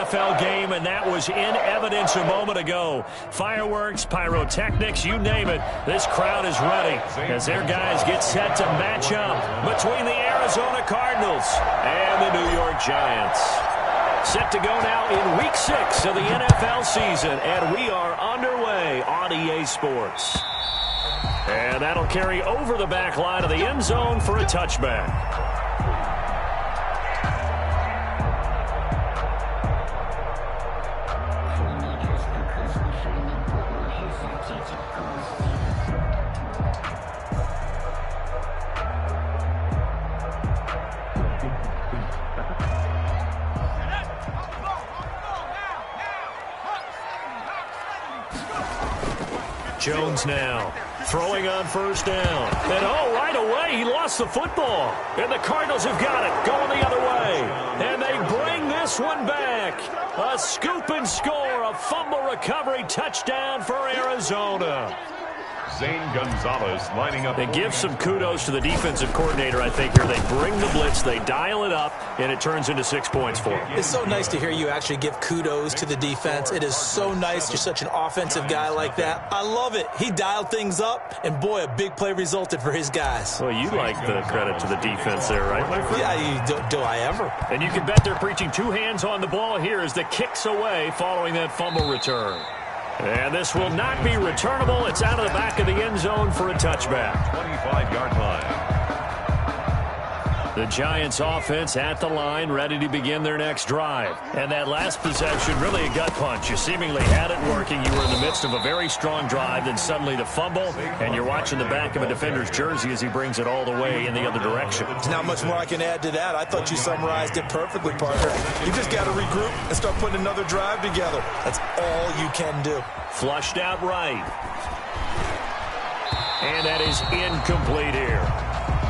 NFL game, and that was in evidence a moment ago. Fireworks, pyrotechnics, you name it. This crowd is ready as their guys get set to match up between the Arizona Cardinals and the New York Giants. Set to go now in Week 6 of the NFL season, and we are underway on EA Sports. And that'll carry over the back line of the end zone for a touchback. Jones now throwing on first down. And right away, he lost the football. And the Cardinals have got it going the other way. And they bring this one back. A scoop and score, a fumble recovery touchdown for Arizona. Zane Gonzalez lining up. They give some kudos to the defensive coordinator, I think, here. They bring the blitz, they dial it up, and it turns into 6 points for them. It's so nice to hear you actually give kudos to the defense. It is so nice. You're such an offensive guy like that. I love it. He dialed things up, and boy, a big play resulted for his guys. Well, you like the credit to the defense there, right, my friend? Yeah, do I ever? And you can bet they're preaching two hands on the ball here as the kick's away following that fumble return. And this will not be returnable. It's out of the back of the end zone for a touchback. 25-yard line. The Giants offense at the line, ready to begin their next drive. And that last possession, really a gut punch. You seemingly had it working. You were in the midst of a very strong drive, then suddenly the fumble, and you're watching the back of a defender's jersey as he brings it all the way in the other direction. There's not much more I can add to that. I thought you summarized it perfectly, partner. You just got to regroup and start putting another drive together. That's all you can do. Flushed out right. And that is incomplete here.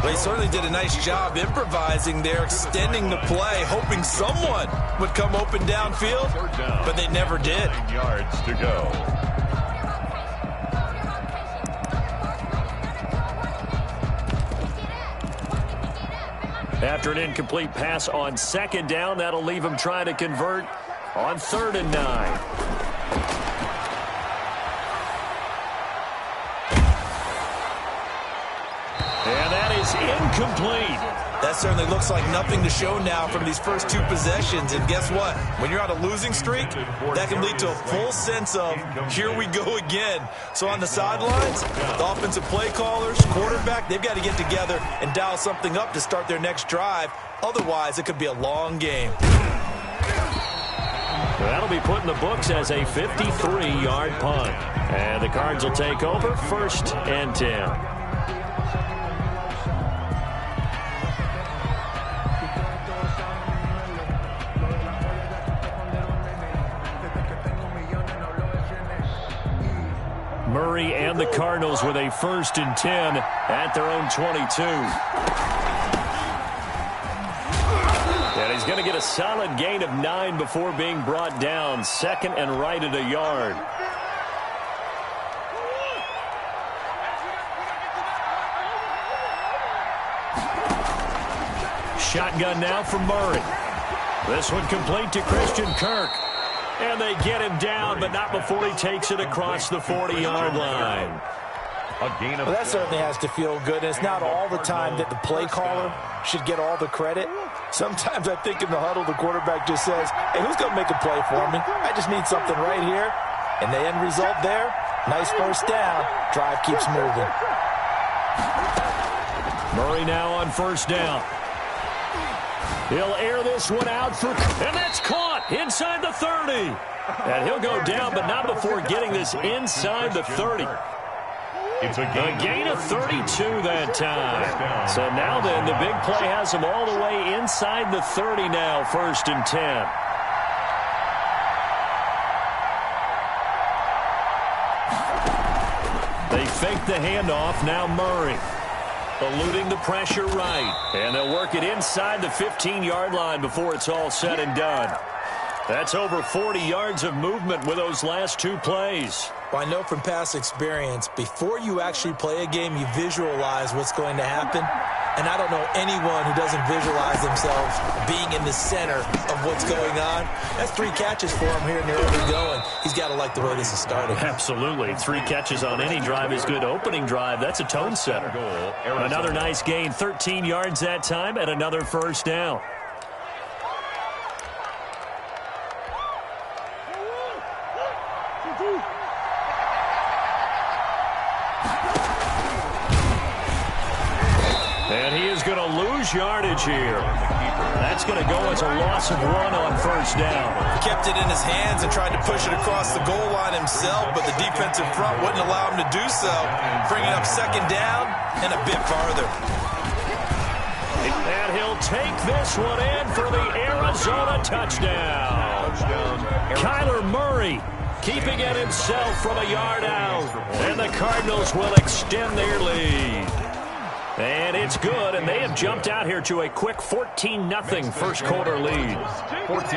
They certainly did a nice job improvising there, extending the play, hoping someone would come open downfield, but they never did. 9 yards to go. After an incomplete pass on second down, that'll leave him trying to convert on 3rd and 9. And that is incomplete. That certainly looks like nothing to show now from these first two possessions. And guess what? When you're on a losing streak, that can lead to a full sense of, here we go again. So on the sidelines, the offensive play callers, quarterback, they've got to get together and dial something up to start their next drive. Otherwise, it could be a long game. That'll be put in the books as a 53-yard punt. And the Cards will take over 1st and 10. Murray and the Cardinals with a 1st and 10 at their own 22. And he's going to get a solid gain of 9 before being brought down. 2nd and right at a yard. Shotgun now from Murray. This one complete to Christian Kirk. And they get him down, but not before he takes it across the 40-yard line. Well, that certainly has to feel good. And it's not all the time that the play caller should get all the credit. Sometimes I think in the huddle, the quarterback just says, hey, who's going to make a play for me? I just need something right here. And the end result there, nice first down. Drive keeps moving. Murray now on 1st down. He'll air this one out for, and that's caught inside the 30. And he'll go down, but not before getting this inside the 30. It's a gain of 32 that time. So now then, the big play has him all the way inside the 30 now, 1st and 10. They fake the handoff, now Murray. Eluding the pressure right. And they'll work it inside the 15-yard line before it's all said and done. That's over 40 yards of movement with those last 2 plays. Well, I know from past experience, before you actually play a game, you visualize what's going to happen. And I don't know anyone who doesn't visualize themselves being in the center of what's going on. That's 3 catches for him here in the early going. He's got to like the way this is starting. Absolutely. 3 catches on any drive is good. Opening drive, that's a tone setter. Another nice gain, 13 yards that time, and another first down. And he is going to lose yardage here. That's going to go as a loss of 1 on first down. He kept it in his hands and tried to push it across the goal line himself, but the defensive front wouldn't allow him to do so, bringing up second down and a bit farther. And he'll take this one in for the Arizona touchdown. Kyler Murray keeping it himself from a yard out. And the Cardinals will extend their lead. And it's good, and they have jumped out here to a quick 14-0 first quarter lead. 14,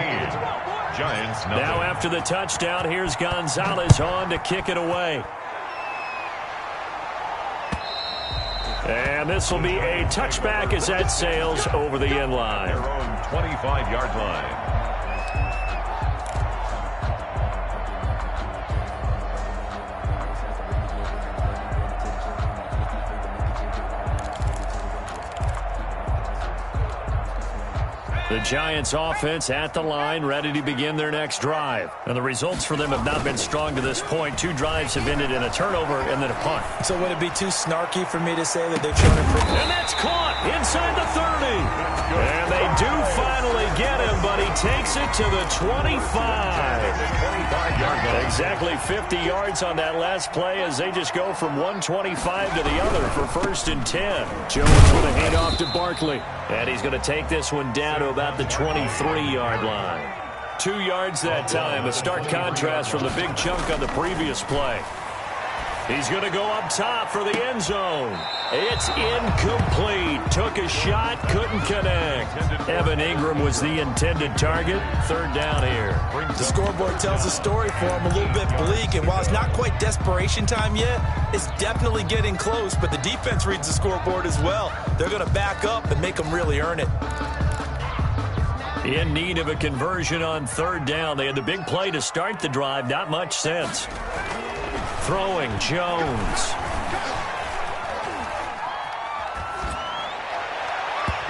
Giants nothing. Now after the touchdown, here's Gonzalez on to kick it away. And this will be a touchback as that sails over the end line. Their own 25-yard line. The Giants offense at the line, ready to begin their next drive. And the results for them have not been strong to this point. 2 drives have ended in a turnover and then a punt. So would it be too snarky for me to say that they've shown improvement? And that's caught inside the 30. And they do finally get him, but he takes it to the 25. 25-yard line. Exactly 50 yards on that last play as they just go from 125 to the other for 1st and 10. Jones with a handoff to Barkley. And he's going to take this one down to about the 23-yard line. 2 yards that time, a stark contrast from the big chunk on the previous play. He's going to go up top for the end zone. It's incomplete. Took a shot, couldn't connect. Evan Ingram was the intended target. 3rd down here. The scoreboard tells a story for him, a little bit bleak, and while it's not quite desperation time yet, it's definitely getting close, but the defense reads the scoreboard as well. They're going to back up and make them really earn it. In need of a conversion on 3rd down. They had the big play to start the drive. Not much sense. Throwing Jones.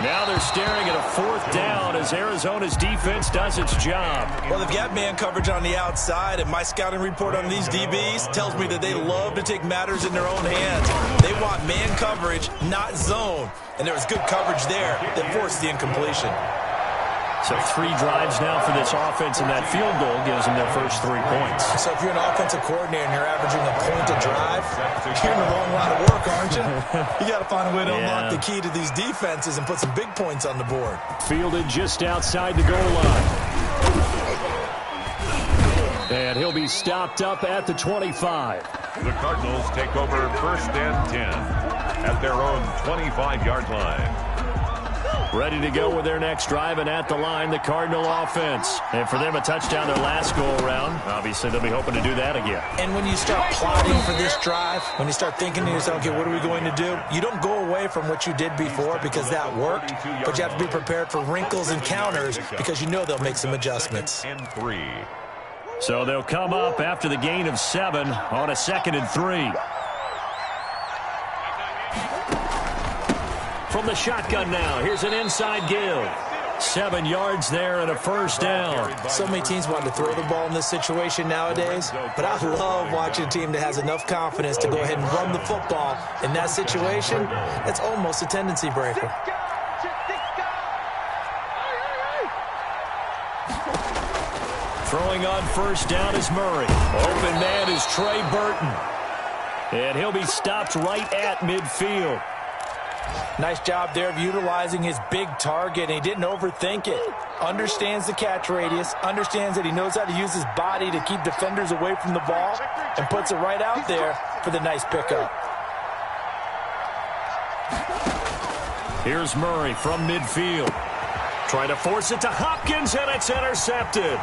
Now they're staring at a 4th down as Arizona's defense does its job. Well, they've got man coverage on the outside, and my scouting report on these DBs tells me that they love to take matters in their own hands. They want man coverage, not zone. And there was good coverage there that forced the incompletion. So 3 drives now for this offense, and that field goal gives them their first 3 points. So if you're an offensive coordinator and you're averaging a point a drive, you're in the wrong line of work, aren't you? You got to find a way to unlock the key to these defenses and put some big points on the board. Fielded just outside the goal line. And he'll be stopped up at the 25. The Cardinals take over 1st and 10 at their own 25-yard line. Ready to go with their next drive, and at the line, the Cardinal offense. And for them, a touchdown their last go-around. Obviously, they'll be hoping to do that again. And when you start plotting for this drive, when you start thinking to yourself, okay, what are we going to do? You don't go away from what you did before because that worked, but you have to be prepared for wrinkles and counters because you know they'll make some adjustments. And 3. So they'll come up after the gain of 7 on a 2nd and 3. From the shotgun now, here's an inside give. 7 yards there and a 1st down. So many teams want to throw the ball in this situation nowadays, but I love watching a team that has enough confidence to go ahead and run the football. In that situation, that's almost a tendency breaker. Throwing on 1st down is Murray. Open man is Trey Burton. And he'll be stopped right at midfield. Nice job there of utilizing his big target, and he didn't overthink it. Understands the catch radius, understands that he knows how to use his body to keep defenders away from the ball, and puts it right out there for the nice pickup. Here's Murray from midfield. Trying to force it to Hopkins, and it's intercepted.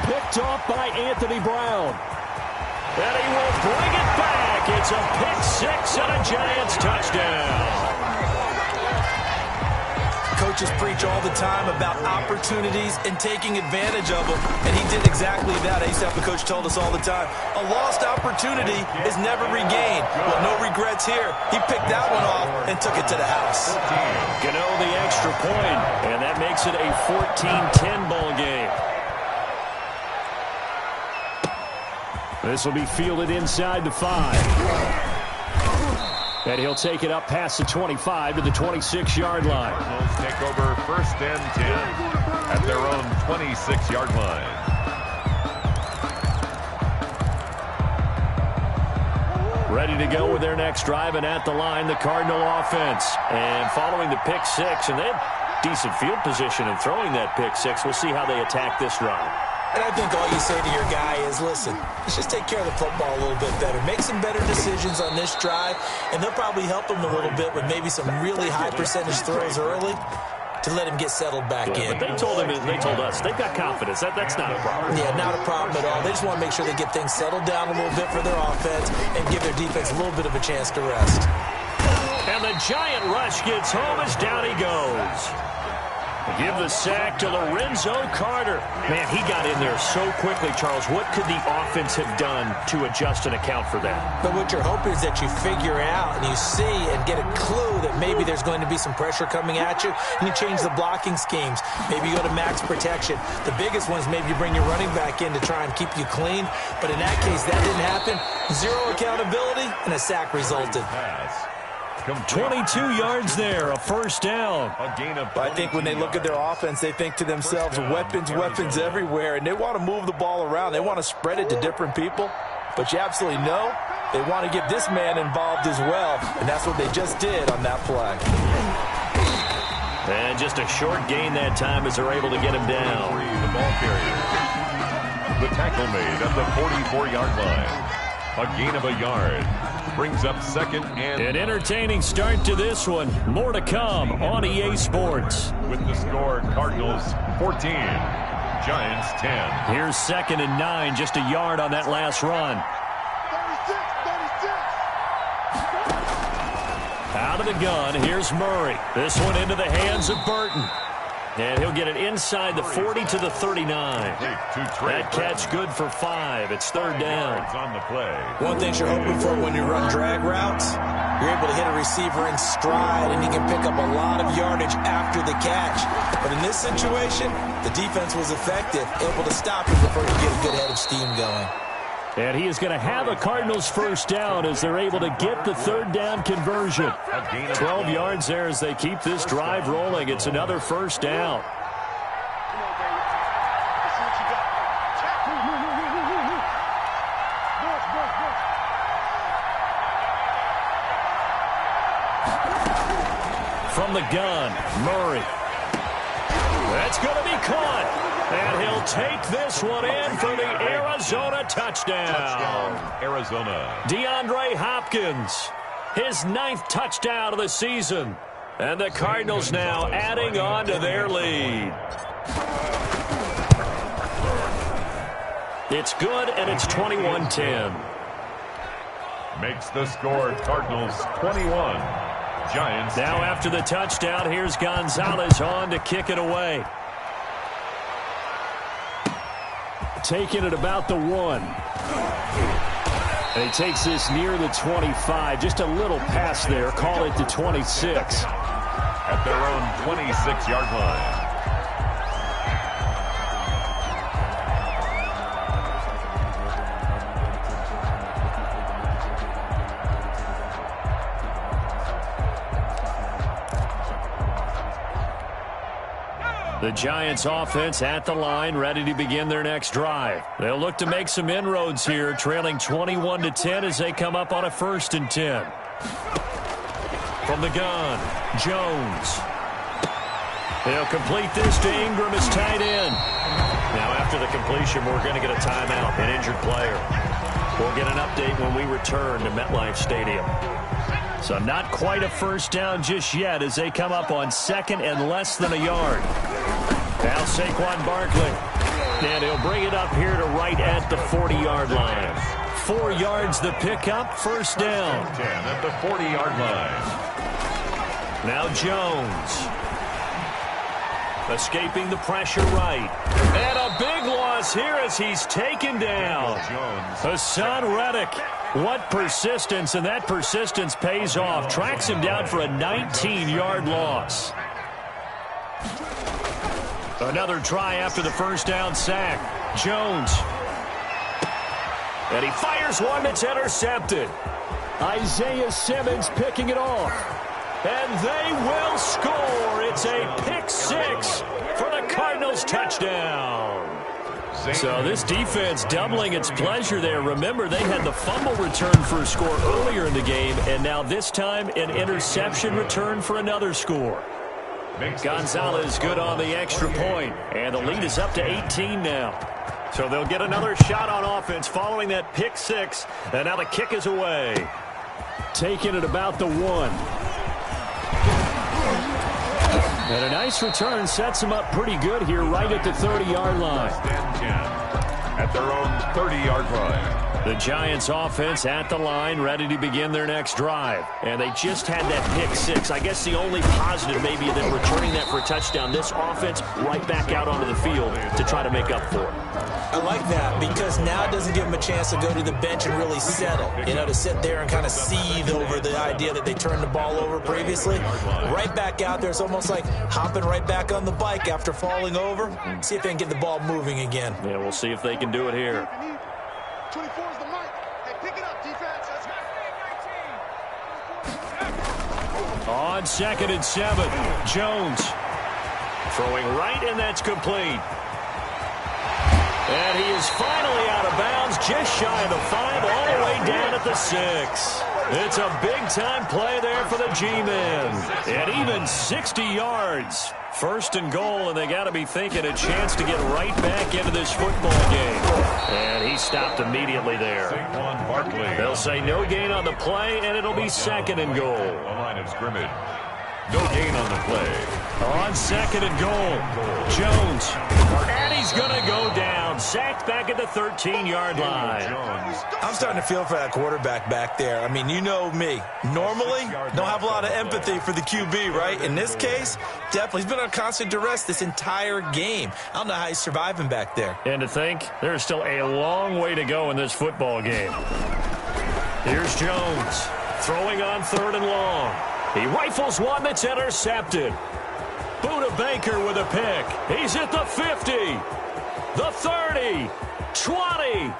Picked off by Anthony Brown. And he will bring it back. It's a pick 6 and a Giants touchdown. Coaches preach all the time about opportunities and taking advantage of them, and he did exactly that. I used to have a coach told us all the time, a lost opportunity is never regained. Well, no regrets here. He picked that one off and took it to the house. Gano the extra point, and that makes it a 14-10 ball game. This will be fielded inside the 5. And he'll take it up past the 25 to the 26-yard line. Cardinals take over first and 10 at their own 26-yard line. Ready to go with their next drive, and at the line, the Cardinal offense. And following the pick 6, and they had decent field position in throwing that pick 6. We'll see how they attack this drive. And I think all you say to your guy is, listen, let's just take care of the football a little bit better. Make some better decisions on this drive, and they'll probably help him a little bit with maybe some really high percentage throws early to let him get settled back in. But they told us, they've got confidence. That's not a problem. Yeah, not a problem at all. They just want to make sure they get things settled down a little bit for their offense and give their defense a little bit of a chance to rest. And the giant rush gets home as down he goes. Give the sack to Lorenzo Carter. Man, he got in there so quickly, Charles. What could the offense have done to adjust and account for that? But what you're hoping is that you figure out and you see and get a clue that maybe there's going to be some pressure coming at you, and you change the blocking schemes. Maybe you go to max protection. The biggest one is maybe you bring your running back in to try and keep you clean. But in that case, that didn't happen. Zero accountability, and a sack resulted. 22 yards there, a first down. I think when they look at their offense, they think to themselves, weapons everywhere, and they want to move the ball around. They want to spread it to different people, but you absolutely know they want to get this man involved as well, and that's what they just did on that play. And just a short gain that time as they're able to get him down. The ball carrier. The tackle made at the 44-yard line. A gain of a yard. Brings up second and... An entertaining start to this one. More to come on EA Sports. With the score, Cardinals 14, Giants 10. Here's second and 9, just a yard on that last run. Out of the gun, here's Murray. This one into the hands of Burton. And he'll get it inside the 40 to the 39. That catch good for 5. It's third down. On the play. One thing you're hoping for when you run drag routes, you're able to hit a receiver in stride, and he can pick up a lot of yardage after the catch. But in this situation, the defense was effective, able to stop him before he could get a good head of steam going. And he is going to have a Cardinals first down as they're able to get the third down conversion. 12 yards there as they keep this drive rolling. It's another first down. From the gun, Murray. That's going to be caught. And he'll take this one in for the Arizona touchdown. Arizona. DeAndre Hopkins, his 9th touchdown of the season. And the Cardinals now adding on to their lead. It's good, and it's 21-10. Makes the score Cardinals 21, Giants 10. Now after the touchdown, here's Gonzalez on to kick it away. Taking it about the 1. And he takes this near the 25. Just a little pass there. Call it the 26. At their own 26-yard line. The Giants offense at the line, ready to begin their next drive. They'll look to make some inroads here, trailing 21-10 as they come up on a 1st and 10. From the gun, Jones. They'll complete this to Ingram as tight end. Now after the completion, we're going to get a timeout, an injured player. We'll get an update when we return to MetLife Stadium. So not quite a first down just yet as they come up on 2nd and less than a yard. Now Saquon Barkley. And he'll bring it up here to right at the 40-yard line. 4 yards the pickup, first down. 10 at the 40-yard line. Now Jones. Escaping the pressure right. And a big loss here as he's taken down. Hassan Reddick. What persistence, and that persistence pays off. Tracks him down for a 19-yard loss. Another try after the first down sack. Jones. And he fires one that's intercepted. Isaiah Simmons picking it off. And they will score. It's a pick six for the Cardinals touchdown. So this defense doubling its pleasure there. Remember, they had the fumble return for a score earlier in the game, and now this time an interception return for another score. Gonzalez good on the extra point, and the lead is up to 18 now. So they'll get another shot on offense following that pick six, and now the kick is away. Taking it about the 1. And a nice return sets them up pretty good here right at the 30-yard line. At their own 30-yard line. The Giants offense at the line, ready to begin their next drive. And they just had that pick six. I guess the only positive maybe that returning that for a touchdown. This offense right back out onto the field to try to make up for it. I like that because now it doesn't give them a chance to go to the bench and really settle. You know, to sit there and kind of seethe over the idea that they turned the ball over previously. Right back out there. It's almost like hopping right back on the bike after falling over. See if they can get the ball moving again. Yeah, we'll see if they can do it here. 24 is the mark. Hey, pick it up, defense. That's right. On 2nd and 7, Jones throwing right, and that's complete. And he is finally out of bounds, just shy of the 5, all the way down at the 6. It's a big-time play there for the G-men. And even 60 yards. 1st and goal, and they got to be thinking a chance to get right back into this football game. And he stopped immediately there. They'll say no gain on the play, and it'll be 2nd and goal. The line of scrimmage. No gain on the play. On 2nd and goal, Jones. And he's going to go down. Sacked back at the 13-yard line. I'm starting to feel for that quarterback back there. I mean, you know me. Normally, don't have a lot of empathy for the QB, right? In this case, definitely. He's been on constant duress this entire game. I don't know how he's surviving back there. And to think, there's still a long way to go in this football game. Here's Jones. Throwing on 3rd and long. He rifles one that's intercepted. Buda Baker with a pick. He's at the 50, the 30, 20.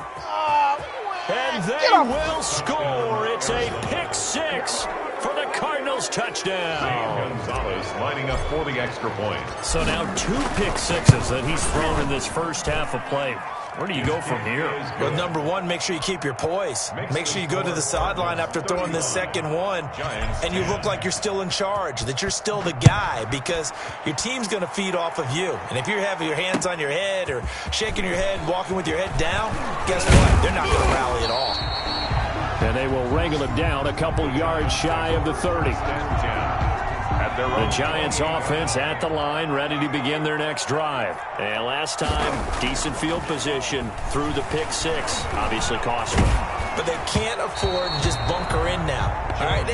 And they will score. It's a pick six for the Cardinals touchdown. Gonzalez lining up for the extra point. So now 2 pick sixes that he's thrown in this first half of play. Where do you go from here? Well, number one, make sure you keep your poise. Make sure you go to the sideline after throwing this second one, and you look like you're still in charge, that you're still the guy, because your team's going to feed off of you. And if you're having your hands on your head or shaking your head, walking with your head down, guess what? They're not going to rally at all. And they will wrangle it down a couple yards shy of the 30. The Giants offense at the line, ready to begin their next drive. And last time, decent field position through the pick six. Obviously costly. But they can't afford to just bunker in now. All right,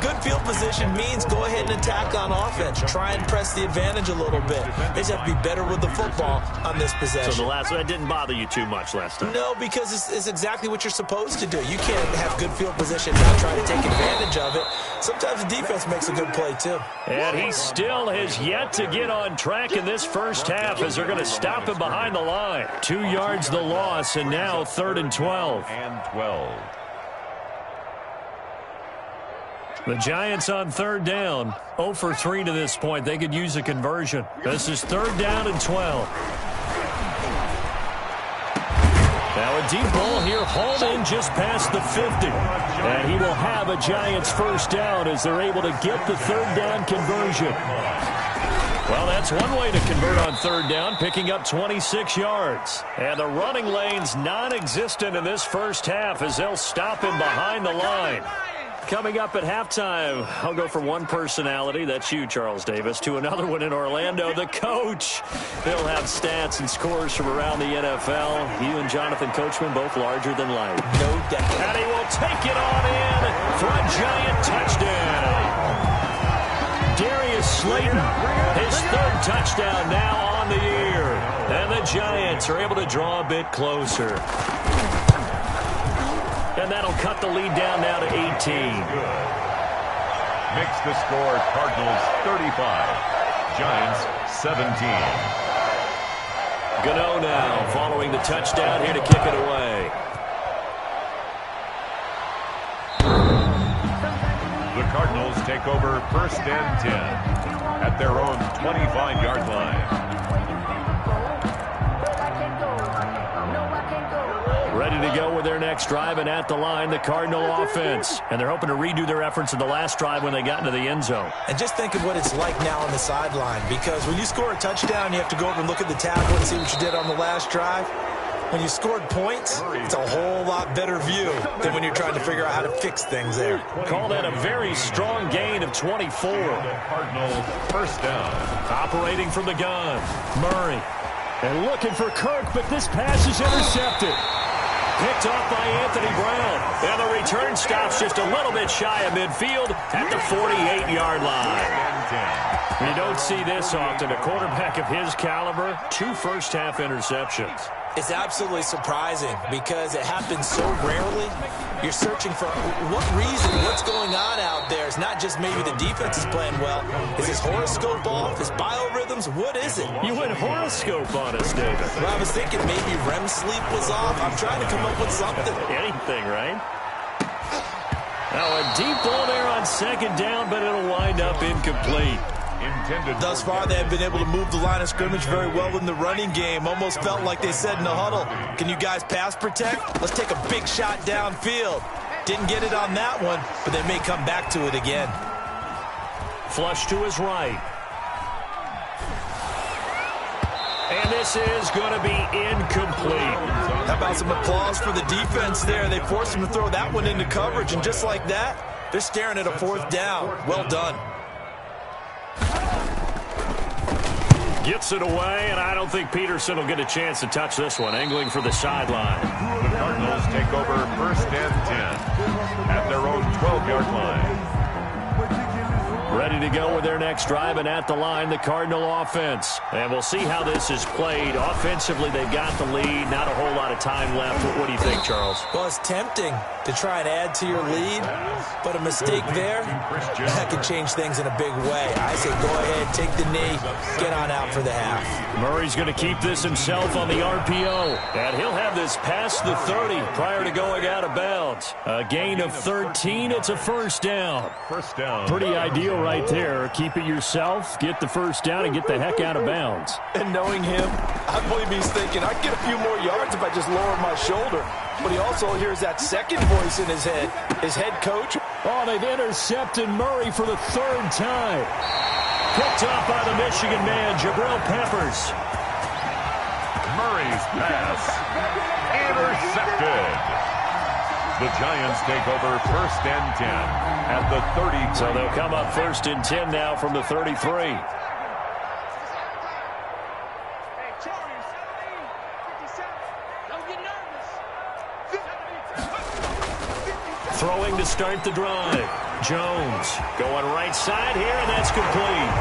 good field position means go ahead and attack on offense. Try and press the advantage a little bit. They just have to be better with the football on this possession. So the last one, that didn't bother you too much last time? No, because it's exactly what you're supposed to do. You can't have good field position and not try to take advantage of it. Sometimes the defense makes a good play, too. And he still has yet to get on track in this first half as they're going to stop him behind the line. 2 yards the loss, and now 3rd and 12. And 12. The Giants on 3rd down. 0 for 3 to this point. They could use a conversion. This is 3rd down and 12. Now a deep ball here, hauled in just past the 50. And he will have a Giants first down as they're able to get the 3rd down conversion. Well, that's one way to convert on 3rd down, picking up 26 yards. And the running lane's non-existent in this first half as they'll stop him behind the line. Coming up at halftime, I'll go from one personality, that's you, Charles Davis, to another one in Orlando, the coach. He'll have stats and scores from around the NFL. You and Jonathan Coachman, both larger than life. No doubt. And he will take it on in for a Giant touchdown. Darius Slayton. His third touchdown now on the year. And the Giants are able to draw a bit closer. And that'll cut the lead down now to 18. Makes the score Cardinals 35, Giants 17. Gano now following the touchdown here to kick it away. The Cardinals take over first and 10 at their own 25-yard line. Ready to go with their next drive, and at the line, the Cardinal offense. And they're hoping to redo their efforts in the last drive when they got into the end zone. And just think of what it's like now on the sideline, because when you score a touchdown, you have to go over and look at the tackle and see what you did on the last drive. When you scored points, it's a whole lot better view than when you're trying to figure out how to fix things there. Call that a very strong gain of 24. Cardinals first down. Operating from the gun, Murray. And looking for Kirk, but this pass is intercepted. Picked off by Anthony Brown. And the return stops just a little bit shy of midfield at the 48-yard line. You don't see this often. A quarterback of his caliber, 2 first-half interceptions. It's absolutely surprising because it happens so rarely. You're searching for what reason, what's going on out there. It's not just maybe the defense is playing well. Is his horoscope off? His biorhythms? What is it? You went horoscope on us, David. Well, I was thinking maybe REM sleep was off. I'm trying to come up with something. Anything, right? Now a deep ball there on second down, but it'll wind up incomplete. Thus far, they have been able to move the line of scrimmage very well in the running game. Almost felt like they said in the huddle, can you guys pass protect? Let's take a big shot downfield. Didn't get it on that one, but they may come back to it again. Flush to his right. And this is going to be incomplete. How about some applause for the defense there? They forced him to throw that one into coverage, and just like that, they're staring at a 4th down. Well done. Gets it away, and I don't think Peterson will get a chance to touch this one. Angling for the sideline. The Cardinals take over first and 10 at their own 12-yard line. Ready to go with their next drive, and at the line, the Cardinal offense. And we'll see how this is played. Offensively, they've got the lead. Not a whole lot of time left. What do you think, Charles? Well, it's tempting to try and add to your lead, but a mistake there, that could change things in a big way. I say go ahead, take the knee, get on out for the half. Murray's going to keep this himself on the RPO, and he'll have this past the 30 prior to going out of bounds. A gain of 13. It's a first down. First down. Pretty ideal right there. Keep it yourself, get the first down, and get the heck out of bounds. And knowing him, I believe he's thinking, I'd get a few more yards if I just lower my shoulder. But he also hears that second voice in his head, his head coach. Oh, they've intercepted Murray for the 3rd time. Picked off by the Michigan man, Jabril Peppers. Murray's pass intercepted. The Giants take over first and 10 at the 30. So they'll come up first and 10 now from the 33. Throwing to start the drive. Jones going right side here, and that's complete.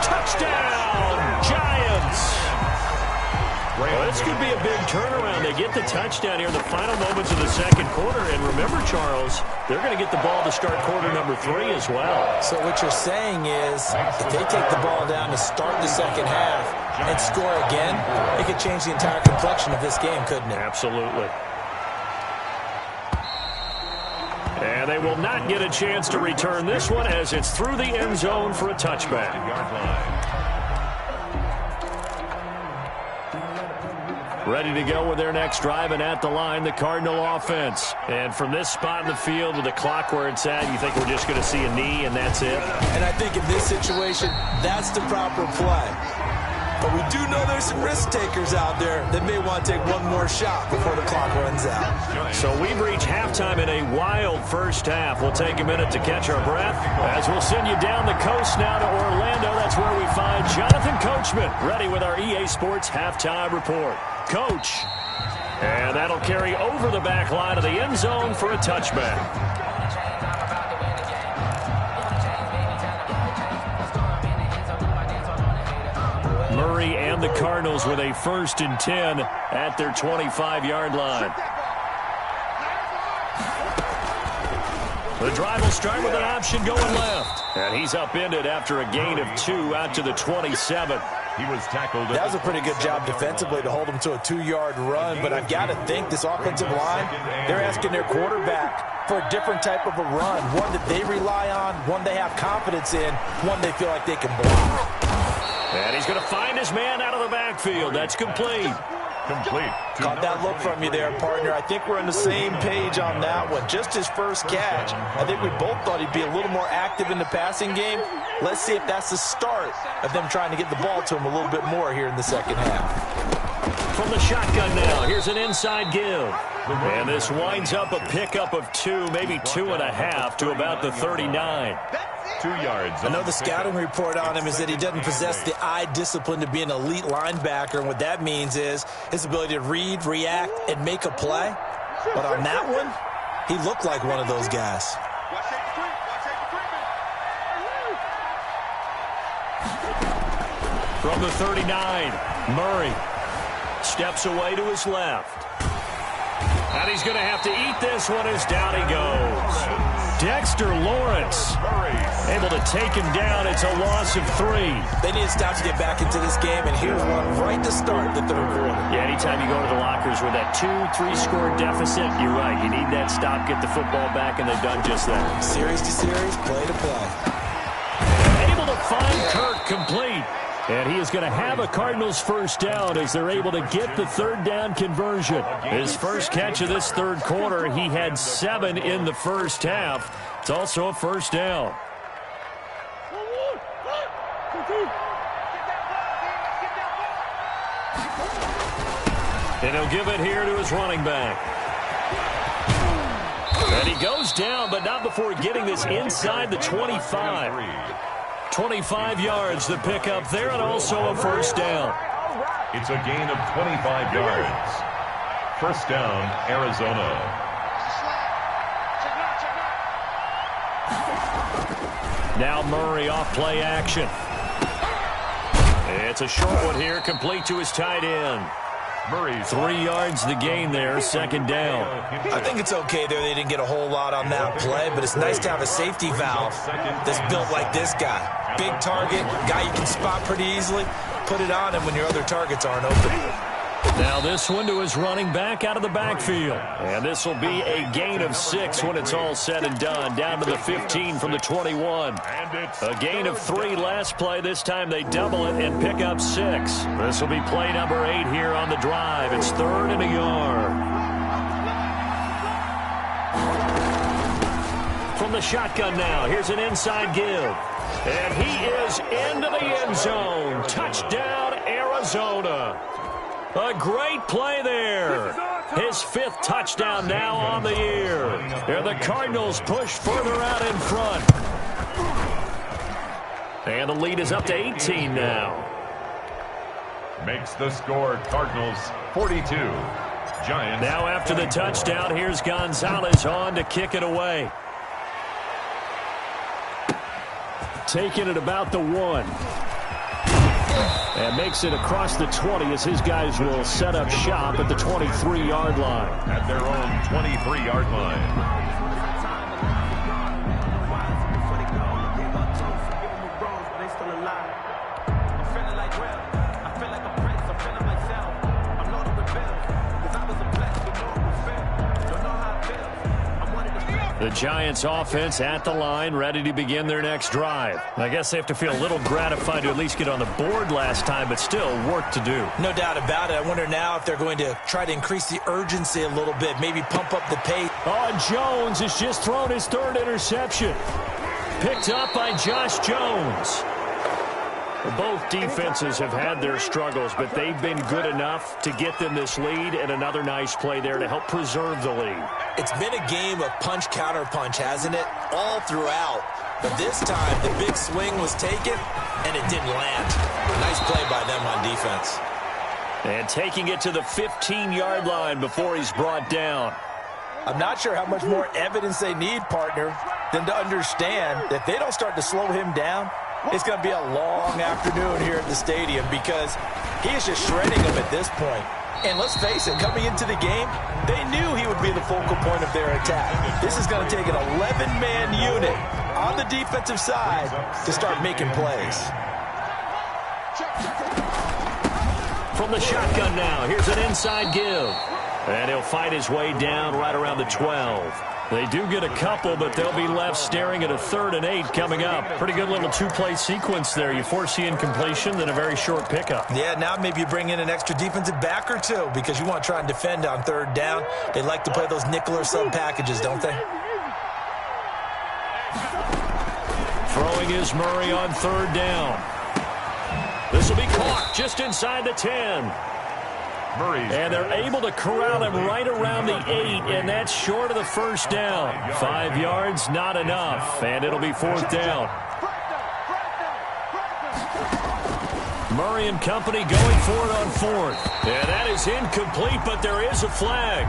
Touchdown, Giants! Well, this could be a big turnaround. They get the touchdown here in the final moments of the second quarter. And remember, Charles, they're going to get the ball to start quarter number 3 as well. So what you're saying is if they take the ball down to start the second half and score again, it could change the entire complexion of this game, couldn't it? Absolutely. And they will not get a chance to return this one as it's through the end zone for a touchback. Ready to go with their next drive, and at the line, the Cardinal offense. And from this spot in the field with the clock where it's at, you think we're just going to see a knee and that's it? And I think in this situation, that's the proper play. But we do know there's some risk takers out there that may want to take one more shot before the clock runs out. So we've reached halftime in a wild first half. We'll take a minute to catch our breath as we'll send you down the coast now to Orlando. That's where we find Jonathan Coachman ready with our EA Sports halftime report. Coach. And that'll carry over the back line of the end zone for a touchback. Murray and the Cardinals with a 1st and 10 at their 25-yard line. The drive will start with an option going left. And he's upended after a gain of 2 out to the 27. He was tackled. That was a pretty good job defensively to hold him to a 2-yard run, but I've got to think this offensive line, they're asking their quarterback for a different type of a run, one that they rely on, one they have confidence in, one they feel like they can block. And he's going to find his man out of the backfield. That's complete. Caught that look from you there, partner. I think we're on the same page on that one. Just his first catch. I think we both thought he'd be a little more active in the passing game. Let's see if that's the start of them trying to get the ball to him a little bit more here in the second half. From the shotgun now, here's an inside give. And this winds up a pickup of 2, maybe 2.5 to about the 39. 2 yards. I know the scouting report on him is that he doesn't possess the eye discipline to be an elite linebacker, and what that means is his ability to read, react, and make a play. But on that one, he looked like one of those guys. From the 39, Murray steps away to his left. And he's going to have to eat this one as down he goes. Dexter Lawrence able to take him down. It's a loss of 3. They need to stop to get back into this game, and here's one right to start the third quarter. Yeah, anytime you go to the lockers with that 2-3 score deficit, you're right. You need that stop, get the football back, and they've done just that. Series to series, play to play. Able to find Kirk complete. And he is going to have a Cardinals first down as they're able to get the third down conversion. His first catch of this third quarter, he had 7 in the first half. It's also a first down. And he'll give it here to his running back. And he goes down, but not before getting this inside the 25. 25 yards to pick up there, and also a first down. It's a gain of 25 yards. First down, Arizona. Now Murray off play action. It's a short one here, complete to his tight end. Murray, 3 yards the gain there, second down. I think it's okay there. They didn't get a whole lot on that play, but it's nice to have a safety valve that's built like this guy. Big target, guy you can spot pretty easily. Put it on him when your other targets aren't open. Now this one to his running back out of the backfield. And this will be a gain of 6 when it's all said and done. Down to the 15 from the 21. A gain of 3 last play. This time they double it and pick up 6. This will be play number 8 here on the drive. It's 3rd and a yard. From the shotgun now, here's an inside give. And he is into the end zone. Touchdown, Arizona. A great play there. His 5th touchdown now on the year. And the Cardinals push further out in front. And the lead is up to 18 now. makes the score Cardinals 42. Giants. Now after the touchdown, here's Gonzalez on to kick it away. Taking it about the 1. And makes it across the 20 as his guys will set up shop at the 23-yard line. At their own 23-yard line. The Giants offense at the line, ready to begin their next drive. I guess they have to feel a little gratified to at least get on the board last time, but still work to do. No doubt about it. I wonder now if they're going to try to increase the urgency a little bit, maybe pump up the pace. Oh, and Jones has just thrown his 3rd interception. Picked up by Josh Jones. Both defenses have had their struggles, but they've been good enough to get them this lead, and another nice play there to help preserve the lead. It's been a game of punch-counter-punch, hasn't it? All throughout. But this time, the big swing was taken, and it didn't land. Nice play by them on defense. And taking it to the 15-yard line before he's brought down. I'm not sure how much more evidence they need, partner, than to understand that if they don't start to slow him down, it's going to be a long afternoon here at the stadium because he is just shredding them at this point. And let's face it, coming into the game, they knew he would be the focal point of their attack. This is going to take an 11-man unit on the defensive side to start making plays. From the shotgun now, here's an inside give. And he'll fight his way down right around the 12. They do get a couple, but they'll be left staring at a 3rd and 8 coming up. Pretty good little two-play sequence there. You force the incompletion, then a very short pickup. Yeah, now maybe you bring in an extra defensive back or two because you want to try and defend on 3rd down. They like to play those nickel or sub packages, don't they? Throwing is Murray on 3rd down. This will be caught just inside the 10. And they're able to corral him right around the 8, and that's short of the 1st down. 5 yards, not enough, and it'll be 4th down. Murray and company going for it on 4th. And that is incomplete, but there is a flag.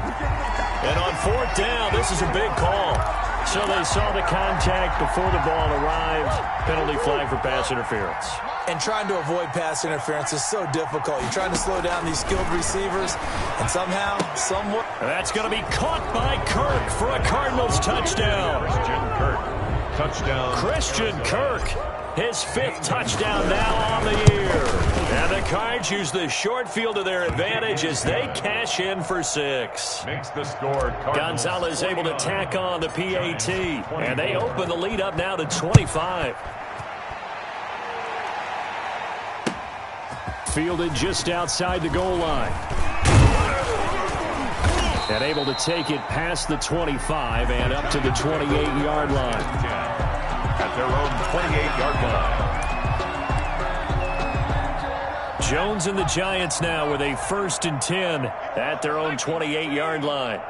And on 4th down, this is a big call. So they saw the contact before the ball arrived. Penalty flag for pass interference. And trying to avoid pass interference is so difficult. You're trying to slow down these skilled receivers, and somehow, somewhat... That's going to be caught by Kirk for a Cardinals touchdown. Christian Kirk, touchdown. Christian Kirk, his 5th touchdown now on the year. And the Cards use the short field to their advantage as they cash in for 6. Makes the score. Gonzalez able to tack on the PAT, and they open the lead up now to 25. Fielded just outside the goal line. And able to take it past the 25 and up to the 28-yard line. At their own 28-yard line. Jones and the Giants now with a 1st and 10 at their own 28-yard line.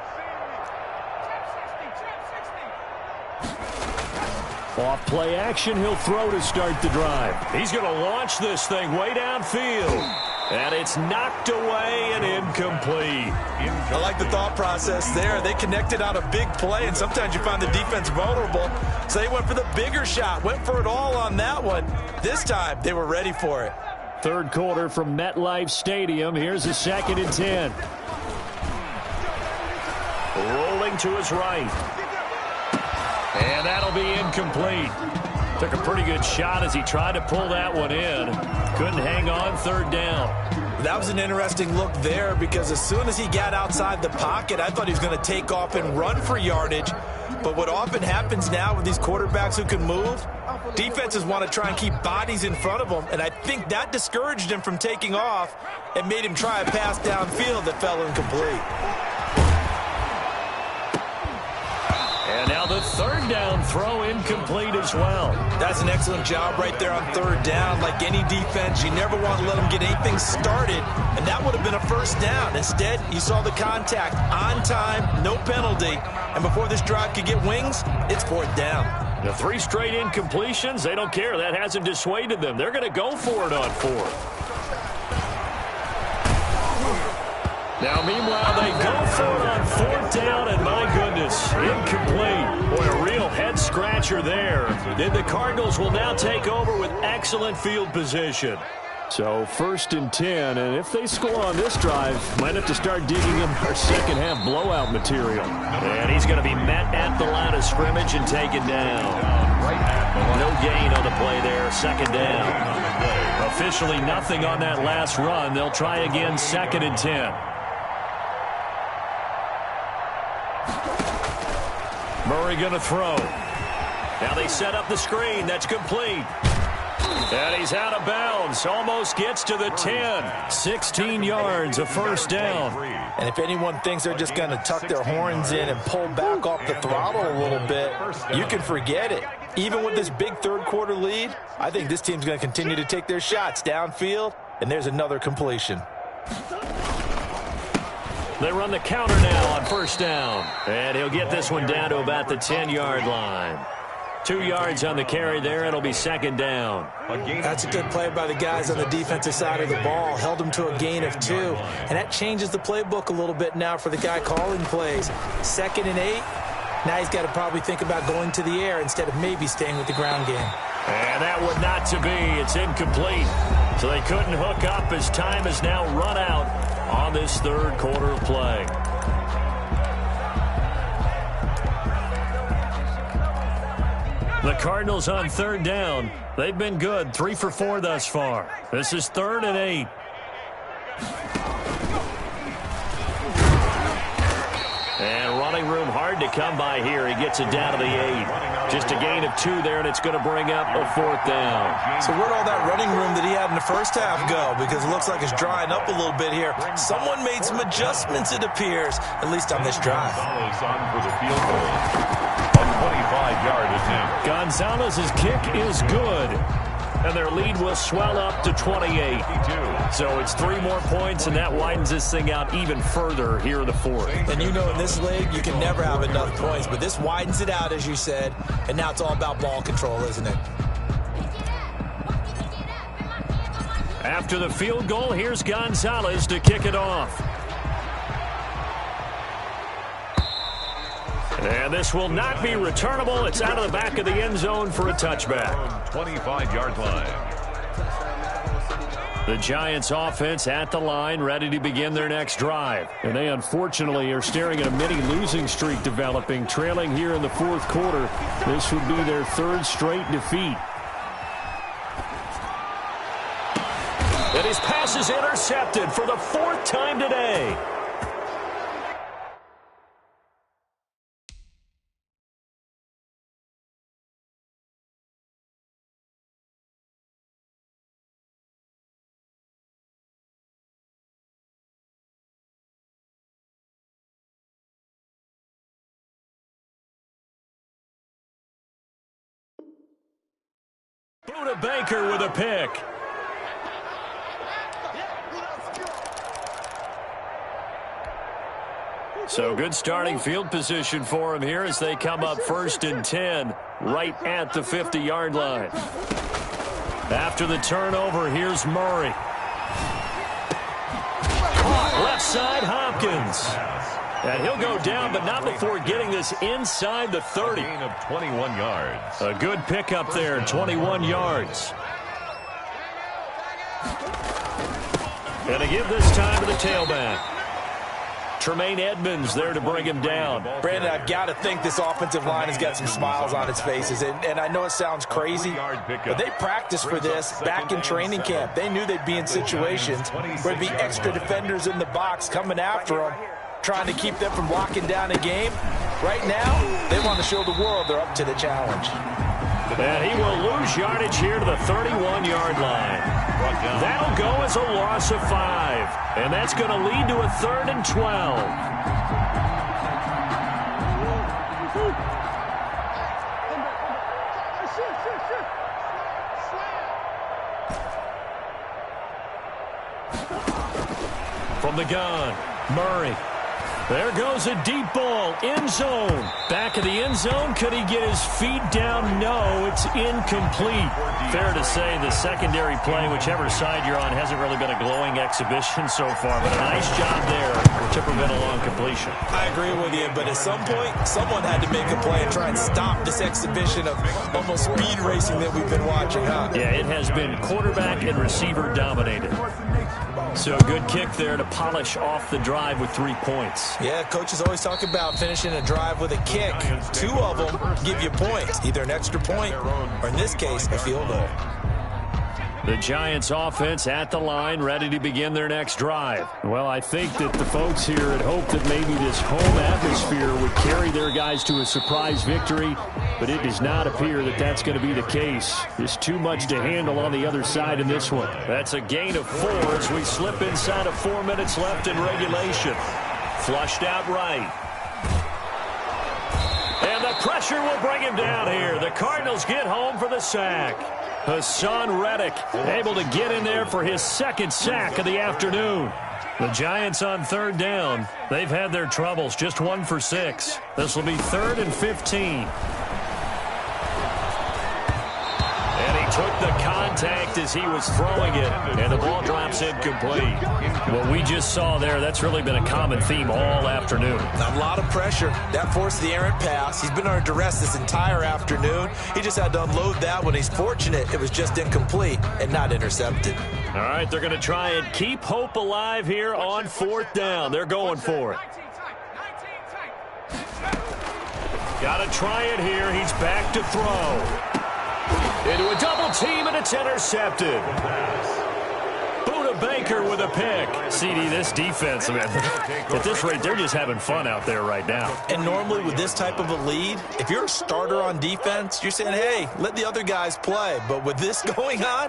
Off play action, he'll throw to start the drive. He's going to launch this thing way downfield. And it's knocked away and incomplete. I like the thought process there. They connected on a big play, and sometimes you find the defense vulnerable. So they went for the bigger shot, went for it all on that one. This time, they were ready for it. 3rd quarter from MetLife Stadium. Here's a 2nd and 10. Rolling to his right. And that'll be incomplete. Took a pretty good shot as he tried to pull that one in. Couldn't hang on 3rd down. That was an interesting look there because as soon as he got outside the pocket, I thought he was going to take off and run for yardage. But what often happens now with these quarterbacks who can move, defenses want to try and keep bodies in front of them, and I think that discouraged him from taking off and made him try a pass downfield that fell incomplete. And now the 3rd down throw incomplete as well. That's an excellent job right there on 3rd down. Like any defense, you never want to let them get anything started, and that would have been a 1st down. Instead, you saw the contact on time, no penalty, and before this drive could get wings, it's 4th down. The 3 straight incompletions, they don't care. That hasn't dissuaded them. They're going to go for it on 4th. Now, meanwhile, they go for it on 4th down, and my goodness, incomplete. Boy, a real head-scratcher there. Then the Cardinals will now take over with excellent field position. So 1st and 10, and if they score on this drive, might have to start digging in our second-half blowout material. And he's going to be met at the line of scrimmage and taken down. No gain on the play there, 2nd down. Officially nothing on that last run. They'll try again 2nd and 10. Murray going to throw. Now they set up the screen. That's complete. And he's out of bounds. Almost gets to the 10. 16 yards, a 1st down. And if anyone thinks they're just going to tuck their horns in and pull back off the throttle a little bit, you can forget it. Even with this big 3rd quarter lead, I think this team's going to continue to take their shots downfield, and there's another completion. They run the counter now on 1st down. And he'll get this one down to about the 10-yard line. 2 yards on the carry there. It'll be 2nd down. That's a good play by the guys on the defensive side of the ball. Held him to a gain of 2. And that changes the playbook a little bit now for the guy calling plays. 2nd and 8. Now he's got to probably think about going to the air instead of maybe staying with the ground game. And that would not to be. It's incomplete. So they couldn't hook up as time is now run out on this third quarter of play. The Cardinals on third down. They've been good, 3 for 4 thus far. This is 3rd and 8. And running room hard to come by here. He gets it down to the 8. Just a gain of 2 there, and it's going to bring up a 4th down. So where'd all that running room that he had in the first half go? Because it looks like it's drying up a little bit here. Someone made some adjustments, it appears, at least on this drive. Gonzalez on for the field goal. A 25-yard attempt. Gonzalez's kick is good. And their lead will swell up to 28. So it's 3 more points, and that widens this thing out even further here in the 4th. And you know in this league, you can never have enough points. But this widens it out, as you said. And now it's all about ball control, isn't it? After the field goal, here's Gonzalez to kick it off. And this will not be returnable. It's out of the back of the end zone for a touchback. 25-yard line. The Giants offense at the line, ready to begin their next drive. And they unfortunately are staring at a mini losing streak developing, trailing here in the 4th quarter. This would be their 3rd straight defeat. And his pass is intercepted for the 4th time today. Buda Baker with a pick. So good starting field position for him here as they come up 1st and 10 right at the 50-yard line. After the turnover, here's Murray. Left side, Hopkins. And he'll go down, but not before getting this inside the 30. A gain of 21 yards. A good pickup there, 21 yards. And to give this time to the tailback. Tremaine Edmonds there to bring him down. Brandon, I've got to think this offensive line has got some smiles on its faces. And I know it sounds crazy, but they practiced for this back in training camp. They knew they'd be in situations where there'd be extra defenders in the box coming after them, trying to keep them from locking down a game. Right now, they want to show the world they're up to the challenge. And he will lose yardage here to the 31-yard line. That'll go as a loss of 5. And that's going to lead to a 3rd and 12. From the gun, Murray. There goes a deep ball, end zone. Back of the end zone, could he get his feet down? No, it's incomplete. Fair to say the secondary play, whichever side you're on, hasn't really been a glowing exhibition so far, but a nice job there to prevent a long completion. I agree with you, but at some point, someone had to make a play and try and stop this exhibition of almost speed racing that we've been watching, huh? Yeah, it has been quarterback and receiver dominated. So good kick there to polish off the drive with 3 points. Yeah, coaches always talk about finishing a drive with a kick. 2 of them give you points, either an extra point or, in this case, a field goal. The Giants offense at the line, ready to begin their next drive. Well, I think that the folks here had hoped that maybe this home atmosphere would carry their guys to a surprise victory, but it does not appear that that's going to be the case. There's too much to handle on the other side in this one. That's a gain of 4 as we slip inside of 4 minutes left in regulation. Flushed out right. And the pressure will bring him down here. The Cardinals get home for the sack. Hassan Reddick able to get in there for his 2nd sack of the afternoon. The Giants on 3rd down. They've had their troubles, just 1 for 6. This will be 3rd and 15. And he He took the contact as he was throwing it, and the ball drops incomplete. What we just saw there, that's really been a common theme all afternoon. A lot of pressure. That forced the errant pass. He's been under duress this entire afternoon. He just had to unload that one. He's fortunate it was just incomplete and not intercepted. All right, they're going to try and keep hope alive here on 4th down. They're going for it. Got to try it here. He's back to throw. Into a double team, and it's intercepted. Buda Baker with a pick. CD, this defense, man, at this rate, they're just having fun out there right now. And normally with this type of a lead, if you're a starter on defense, you're saying, hey, let the other guys play. But with this going on,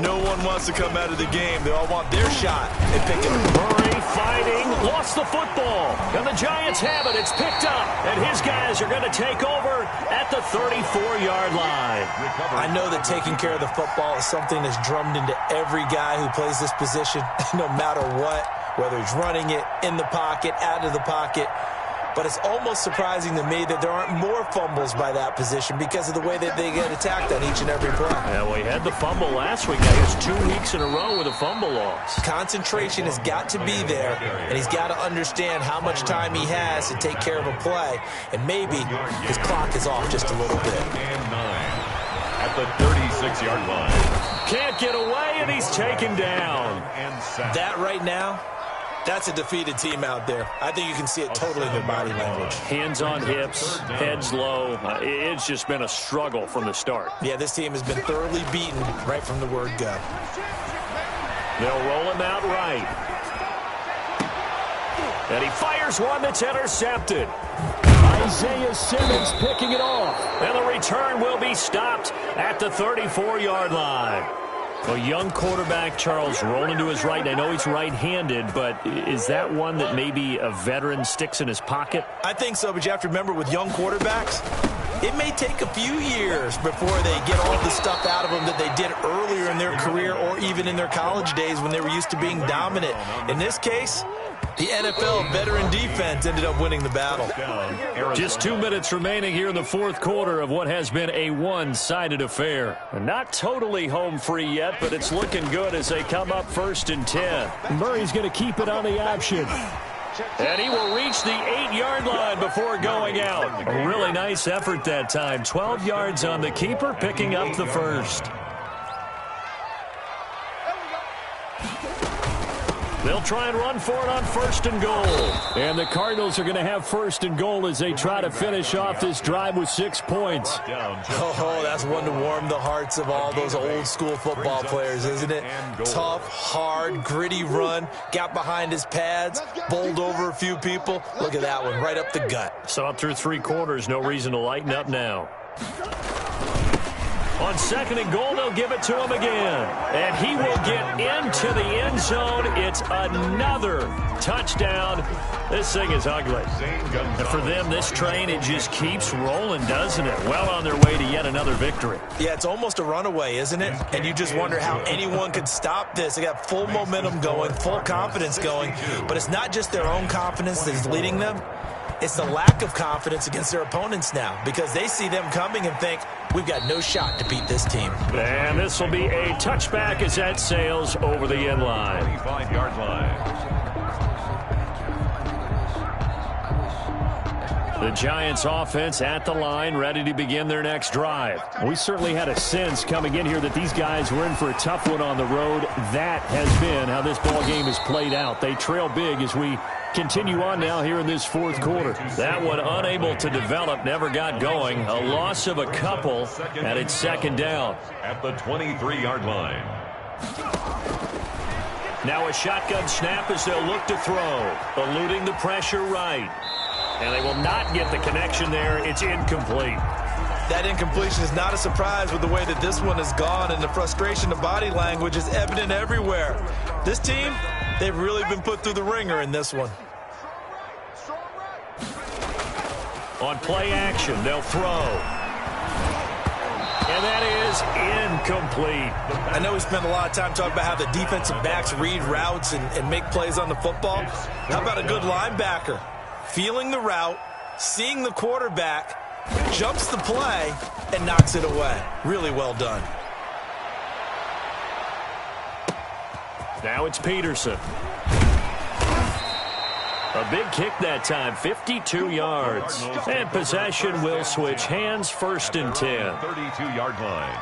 no one wants to come out of the game. They all want their shot at picking up. Murray fighting, lost the football. And the Giants have it. It's picked up. And his guys are going to take over at the 34-yard line. I know that taking care of the football is something that's drummed into every guy who plays this position, no matter what, whether he's running it, in the pocket, out of the pocket. But it's almost surprising to me that there aren't more fumbles by that position because of the way that they get attacked on each and every play. Yeah, well, he had the fumble last week. Now he was 2 weeks in a row with a fumble loss. Concentration has got to be there, and he's got to understand how much time he has to take care of a play, and maybe his clock is off just a little bit. And 9 at the 36-yard line. Can't get away, and he's taken down. That right now, that's a defeated team out there. I think you can see it totally in their body language. Hands on hips, heads low. It's just been a struggle from the start. Yeah, this team has been thoroughly beaten right from the word go. They'll roll him out right. And he fires one that's intercepted. Isaiah Simmons picking it off. And the return will be stopped at the 34-yard line. A young quarterback, Charles, rolling to his right. I know he's right-handed, but is that one that maybe a veteran sticks in his pocket? I think so, but you have to remember with young quarterbacks, it may take a few years before they get all the stuff out of them that they did earlier in their career or even in their college days when they were used to being dominant. In this case, the NFL veteran defense ended up winning the battle. Just 2 minutes remaining here in the 4th quarter of what has been a one-sided affair. Not totally home free yet, but it's looking good as they come up 1st and 10. Murray's going to keep it on the option. And he will reach the 8-yard line before going out. A really nice effort that time. 12 yards on the keeper, picking up the first. They'll try and run for it on 1st and goal. And the Cardinals are going to have 1st and goal as they try to finish off this drive with 6 points. Oh, that's one to warm the hearts of all those old school football players, isn't it? Tough, hard, gritty run. Got behind his pads, bowled over a few people. Look at that one, right up the gut. Saw it through 3 quarters. No reason to lighten up now. On 2nd and goal, they'll give it to him again. And he will get into the end zone. It's another touchdown. This thing is ugly. And for them, this train, it just keeps rolling, doesn't it? Well on their way to yet another victory. Yeah, it's almost a runaway, isn't it? And you just wonder how anyone could stop this. They got full momentum going, full confidence going. But it's not just their own confidence that is leading them. It's the lack of confidence against their opponents now because they see them coming and think, we've got no shot to beat this team. And this will be a touchback as that sails over the end line. 25-yard line. The Giants offense at the line, ready to begin their next drive. We certainly had a sense coming in here that these guys were in for a tough one on the road. That has been how this ball game has played out. They trail big as we continue on now here in this 4th quarter. That one unable to develop, never got going. A loss of a couple, and it's 2nd down. At the 23-yard line. Now a shotgun snap as they'll look to throw. Eluding the pressure right. And they will not get the connection there. It's incomplete. That incompletion is not a surprise with the way that this one has gone, and the frustration of body language is evident everywhere. This team, they've really been put through the ringer in this one. On play action, they'll throw. And that is incomplete. I know we spent a lot of time talking about how the defensive backs read routes and make plays on the football. How about a good linebacker? Feeling the route, seeing the quarterback, jumps the play, and knocks it away. Really well done. Now it's Peterson. A big kick that time, 52 yards. And possession will switch hands, 1st and 10. 32-yard line.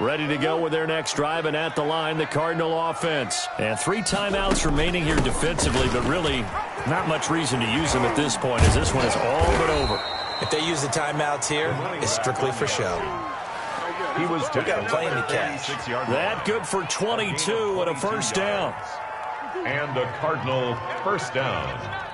Ready to go with their next drive, and at the line, the Cardinal offense. And 3 timeouts remaining here defensively, but really not much reason to use them at this point, as this one is all but over. If they use the timeouts here, it's strictly for show. He was We got a plane to catch. That good for 22 and a 1st down. And a Cardinal 1st down.